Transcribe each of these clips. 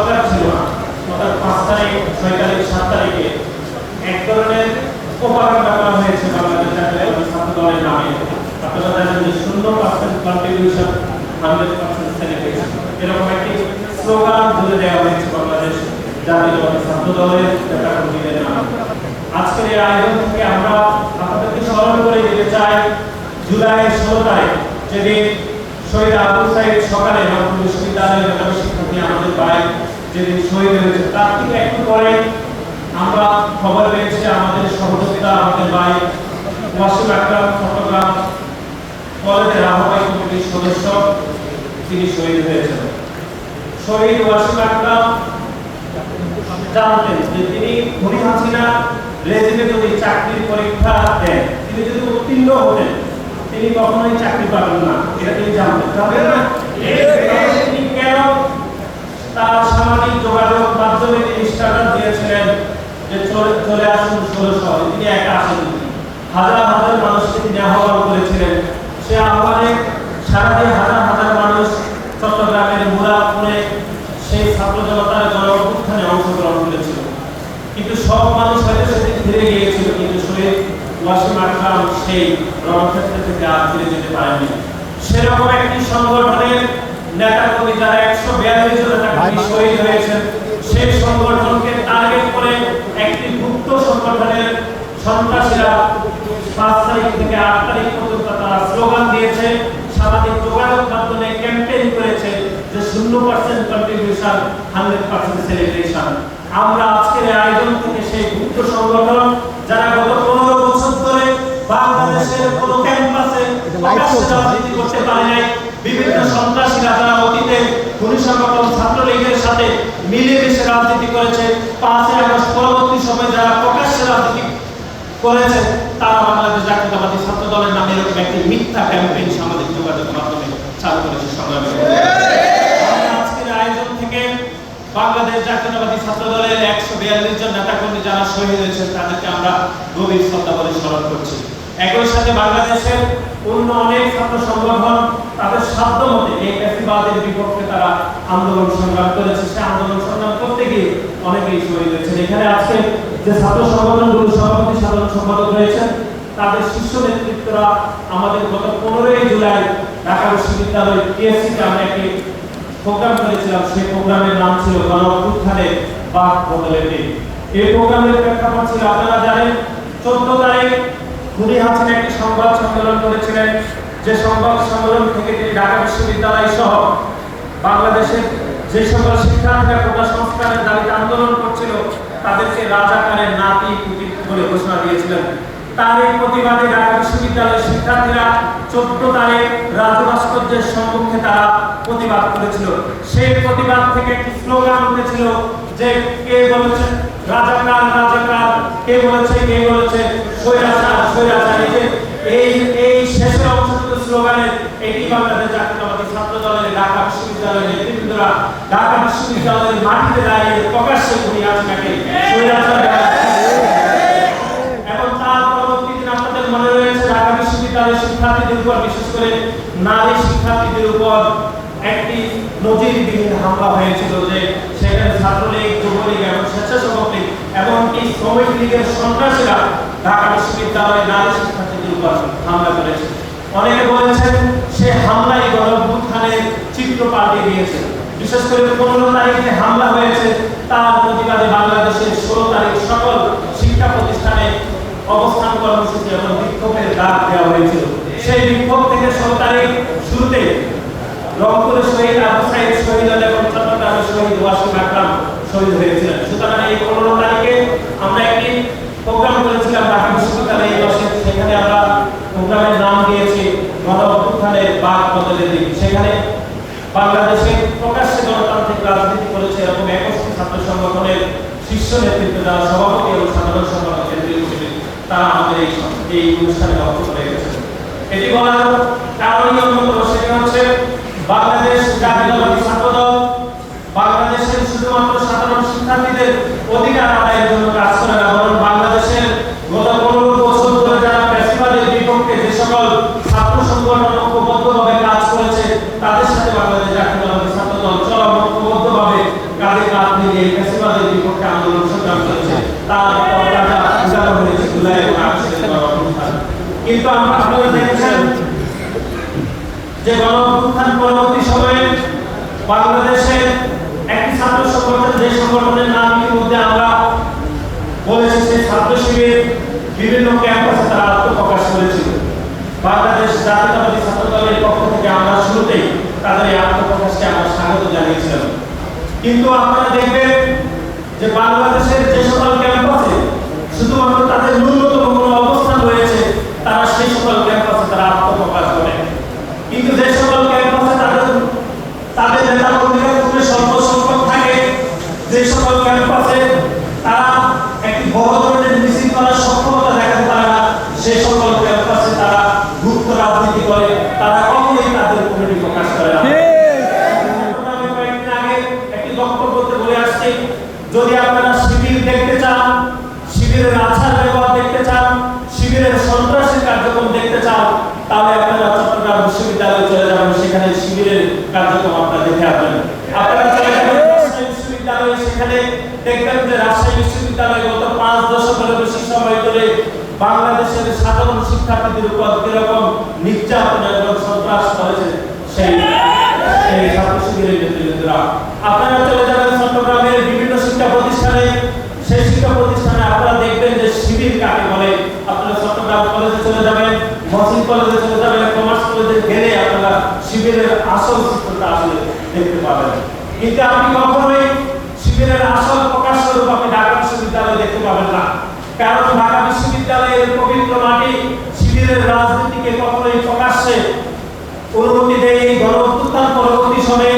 সরকার ছিল না, অর্থাৎ 5 তারিখ 6 তারিখ 7 তারিখে এক ধরনের প্রোপাগান্ডা করা হয়েছে বাংলাদেশ জাতীয়তাবাদী ছাত্র দলের নামে। আপনারা জানেন যে 0% কন্ট্রিবিউশন 100% সেলিব্রেশন, এরকম একটি স্লোগান তুলে দেওয়া হয়েছে বাংলাদেশ জাতীয়তাবাদী ছাত্র দলের নেতা কর্মীদের নামে। আজকের এই আয়োজন থেকে আমরা আপনাদেরকে স্মরণ করে দিতে চাই জুলাই 16 তারিখ যেদিন শহীদ আবু সাইদ সকালে রংপুর বিশ্ববিদ্যালয়ের মেধাবী শিক্ষার্থী আমাদের ভাই যেদিন শহীদ হয়েছে, তার থেকে একটু পরে আমরা খবর পেয়েছি আমাদের সহযোগিতা আমাদের ভাই ওয়াসিম আকরাম চট্টগ্রাম কলেজের আহ্বায়ক কমিটির সদস্য তিনি শহীদ হয়েছেন। শহীদ ওয়াসিম আকরাম জানতেন যে তিনি খুনি হাসিনা রেজিমে যদি চাকরির পরীক্ষা দেন, তিনি যদি উত্তীর্ণ হতেন তিনি কখনোই চাকরি পাবেন না, এটা তিনি জানতেন। তিনি কেন তার সামাজিক যোগাযোগ মাধ্যমে তিনি স্ট্যাটাস দিয়েছিলেন যে চলে আসুন 16 শহরে, তিনি একা আসেননি, হাজার হাজার মানুষকে তিনি আহ্বান করেছিলেন। সে আহ্বানে সারা দিয়ে হাজার হাজার মানুষ চট্টগ্রামের মুরাদপুরে সেই ছাত্র জনতার গণ অভ্যুত্থানে অংশগ্রহণ করেছিল। কিন্তু সব মানুষ হয়তো সেদিন ফিরে গিয়েছিল, কিন্তু শহীদ ওয়াসিম আকরাম সেই রণক্ষেত্র থেকে আর ফিরে যেতে পারেননি। সেরকম একটি সংগঠনের নেতা কর্মী যারা 142 জন নেতা কর্মী শহীদ হয়েছেন, সেই সংগঠনকে টার্গেট করে একটি গুপ্ত সংগঠনের সন্ত্রাসীরা 5 তারিখ থেকে 8 তারিখ পর্যন্ত তারা স্লোগান দিয়েছে, সামাজিক যোগাযোগ মাধ্যমে ক্যাম্পেইন করেছে যে 0% কন্ট্রিবিউশন 100% সেলিব্রেশন। আমরা আজকের আয়োজন থেকে সেই গুপ্ত সংগঠন যারা গত 15 বছর ধরে বাংলাদেশের কোন ক্যাম্পাসে রাজনীতি করতে পারে নাই, বিভিন্ন সন্ত্রাসীরা যারা অতীতে খুনি সংগঠন ছাত্রলীগের সাথে মিলেমিশে রাজনীতি করেছে, 5 আগস্ট পরবর্তী সময়ে যারা প্রকাশ্যে রাজনীতি করেছে, তারা বাংলাদেশ জাতীয়তাবাদী ছাত্র দলের নামে এরকম একটি মিথ্যা ক্যাম্পেইন সামাজিক যোগাযোগ মাধ্যমে চালু করেছে। আজকের আয়োজন থেকে বাংলাদেশ জাতীয়তাবাদী ছাত্র দলের 142 জন নেতাকর্মী যারা শহীদ হয়েছেন তাদেরকে আমরা গভীর শ্রদ্ধা বলে স্মরণ করছি। একই সাথে বাংলাদেশের অন্য অনেক ছাত্র সংগঠন তাদের সাধ্যমতে এই ফ্যাসিবাদের বিপক্ষে তারা আন্দোলন সংগ্রাম করেছে, সেই আন্দোলন সংগ্রাম করতে গিয়ে অনেকেই শহীদ হয়েছেন। এখানে আজকে যে ছাত্র সংগঠনগুলো সভাপতি সাধারণ সম্পাদক রয়েছেন তাদের শীর্ষ নেতৃত্বরা আমাদের গত 15 জুলাই ঢাকা বিশ্ববিদ্যালয়ের টিএসসিতে আমরা একটি প্রোগ্রাম করেছিলাম। সেই প্রোগ্রামের নাম ছিল গণ অভ্যুত্থানের বাক বদলের দিন। এই প্রোগ্রামের প্রেক্ষাপট ছিল আপনারা জানেন 14 তারিখ খুনি হাসিনা একটি সংবাদ সম্মেলন করেছিলেন, যে সংবাদ সম্মেলন থেকে তিনি ঢাকা বিশ্ববিদ্যালয় সহ বাংলাদেশের যে সকল শিক্ষার্থীরা কোটা সংস্কারের দাবিতে আন্দোলন করছিল তাদেরকে রাজাকারের নাতি পুতি বলে ঘোষণা দিয়েছিলেন। তার এই প্রতিবাদে ঢাকা বিশ্ববিদ্যালয়ের শিক্ষার্থীরা 14 তারিখ রাজু ভাস্কর্যের সম্মুখে তারা প্রতিবাদ করেছিল। সেই প্রতিবাদ থেকে একটি স্লোগান উঠেছিল যে কে বলেছে রাজাকার রাজাকার, কে বলেছে স্বৈরাচার স্বৈরাচার। এই শেষের অংশটুকু স্লোগানের এটি বাংলাদেশ জাতীয়তাবাদী ছাত্র দলের ঢাকা বিশ্ববিদ্যালয়ের নেতৃবৃন্দরা ঢাকা বিশ্ববিদ্যালয়ের মাটিতে দাঁড়িয়ে প্রকাশ্যে খুনি হাসিনাকে স্বৈরাচার। এবং তার পরবর্তী দিন আপনাদের মনে রয়েছে ঢাকা বিশ্ববিদ্যালয়ের শিক্ষার্থীদের উপর, বিশেষ করে নারী শিক্ষার্থীদের উপর একটি নজিরবিহীন হামলা হয়েছিল, যে সেখানে ছাত্রলীগ, যুবলীগ এবং স্বেচ্ছাসেবক লীগ এবং এই শ্রমিক লীগের সন্ত্রাসীরা ঢাকা বিশ্ববিদ্যালয়ের নারী শিক্ষার্থীদের উপর হামলা করেছে। অনেকে বলেছেন সে হামলাই গণ অভ্যুত্থানের চিত্র পাল্টে দিয়েছে। বিশেষ করে 15 তারিখে হামলা হয়েছে, তার প্রতিবাদে বাংলাদেশের 16 তারিখ সকল শিক্ষা প্রতিষ্ঠানে অবস্থান কর্মসূচি এবং বিক্ষোভের ডাক দেওয়া হয়েছিল। সেই বিক্ষোভ থেকে 16 তারিখ শুরুতে রংপুরে শহীদ আবু সাইদ শহীদ হলেন এবং চট্টগ্রামে শহীদ ওয়াসিম আকরাম শহীদ হয়েছিলেন। সুতরাং এই 15 তারিখে আমরা একটি প্রোগ্রাম করেছিলাম ঢাকা বিশ্ববিদ্যালয়ে বসে, সেখানে আমরা প্রোগ্রামের নাম দিয়েছি গণ অভ্যুত্থানের বাক বদলের দিন। সেখানে বাংলাদেশে প্রকাশ্যে গণতান্ত্রিক রাজনীতি করেছে এবং 21টি ছাত্র সংগঠনের শীর্ষ নেতৃত্ব যারা সভাপতি এবং সাধারণ সম্পাদক কেন্দ্রীয় কমিটি তারা আমাদের এই অনুষ্ঠানে বক্তব্য রেখেছেন। এটি বলার কারণই অন্যতম, সেটা হচ্ছে বাংলাদেশ জাতীয়তাবাদী ছাত্র দল বাংলাদেশের শুধুমাত্র সাধারণ শিক্ষার্থীদের অধিকার আদায়ের জন্য কাজ করে না, বরং বাংলাদেশের গত 15 বছর ধরে যারা ফ্যাসিবাদের বিপক্ষে যে সকল ছাত্র সংগঠন ঐক্যবদ্ধভাবে কাজ করেছে তাদের সাথে বাংলাদেশ জাতীয়তাবাদী ছাত্র দল চরম ঐক্যবদ্ধভাবে কাঁধে আপনারা দেখছেন যে গণঅভ্যুত্থান পরবর্তী সময়ে বাংলাদেশে একটি ছাত্র সংগঠন, যে সংগঠনের নাম ইতিমধ্যে আমরা বলেছি, সেই ছাত্র শিবির বিভিন্ন ক্যাম্পাসে তারা আত্মপ্রকাশ করেছিল। বাংলাদেশ জাতীয়তাবাদী ছাত্র দলের পক্ষ থেকে আমরা শুরুতেই তাদের এই আত্মপ্রকাশকে আমরা স্বাগত জানিয়েছিলাম। কিন্তু আপনারা দেখবেন যে বাংলাদেশের যে সকল ক্যাম্পাসে শুধুমাত্র তাদের ন্যূনতম কোনো অবস্থান রয়েছে, তারা সেই সকল ক্যাম্পাসে তারা আত্মপ্রকাশ করে। কিন্তু যে সকল ক্যাম্পাসে তাদের নেতাকর্মীরা খুবই স্বল্প সংখ্যক থাকে, যে সকল ক্যাম্পাসে তারা একটি বড় ধরনের মিছিল করার সক্ষমতা দেখাতে পারে না, সেই সকল ক্যাম্পাসে তারা গুপ্ত রাজনীতি করে, তারা কখনোই তাদের কমিটি প্রকাশ করে না। আমি কয়েকদিন আগে একটি বক্তব্যতে বলে আসছি, যদি আপনারা শিবির দেখতে চান, শিবিরের আচার ব্যবহার দেখতে চান, শিবিরের সন্ত্রাসী কার্যক্রম দেখতে চান, তাহলে আপনারা চট্টগ্রাম বিশ্ববিদ্যালয়ে চলে যাবেন, সেখানে শিবিরের কার্যক্রম আপনারা দেখে আসবেন। আপনারা চলে যাবেন রাজশাহী বিশ্ববিদ্যালয়ে, সেখানে দেখবেন যে রাজশাহী বিশ্ববিদ্যালয়ে গত 5 দশকের বেশি সময় ধরে বাংলাদেশের সাধারণ শিক্ষার্থীদের উপর কিরকম নির্যাতন এবং সন্ত্রাস করেছে সেই ছাত্র শিবিরের নেতৃত্বরা। আপনারা চলে যাবেন চট্টগ্রামের বিভিন্ন শিক্ষা প্রতিষ্ঠানে, সেই শিক্ষা প্রতিষ্ঠানে আপনারা দেখবেন যে শিবির কাকে বলে। আপনারা চট্টগ্রাম কলেজে চলে যাবেন, মহসিন কলেজে চলে যাবেন, কমার্স কলেজে গেলে আপনারা শিবিরের আসল চিত্রটা আসলে দেখতে পাবেন। কিন্তু আপনি কখনোই শিবিরের আসল প্রকাশ স্বরূপ আপনি ঢাকা বিশ্ববিদ্যালয়ে দেখতে পাবেন না, কারণ ঢাকা বিশ্ববিদ্যালয়ের পবিত্র মাটি শিবিরের রাজনীতিকে কখনোই প্রকাশ্যে অনুমতি দেয়। এই গণঅভ্যুত্থান পরবর্তী সময়ে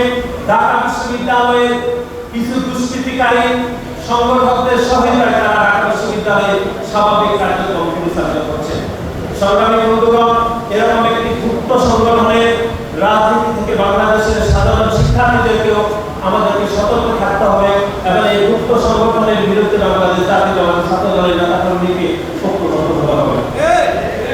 ঢাকা বিশ্ববিদ্যালয়ের কিছু দুষ্কৃতিকারী সংগঠকদের সহায়তায় তারা ঢাকা বিশ্ববিদ্যালয়ে স্বাভাবিক কার্যক্রম পরিচালনা করছে। সংগ্রামী বন্ধুগণ, এরকম একটি গুপ্ত সংগঠনের রাজনীতি থেকে বাংলাদেশের সাধারণ শিক্ষার্থীদেরকেও আমাদেরকে সতর্ক থাকতে হবে এবং এই গুপ্ত সংগঠনের বিরুদ্ধে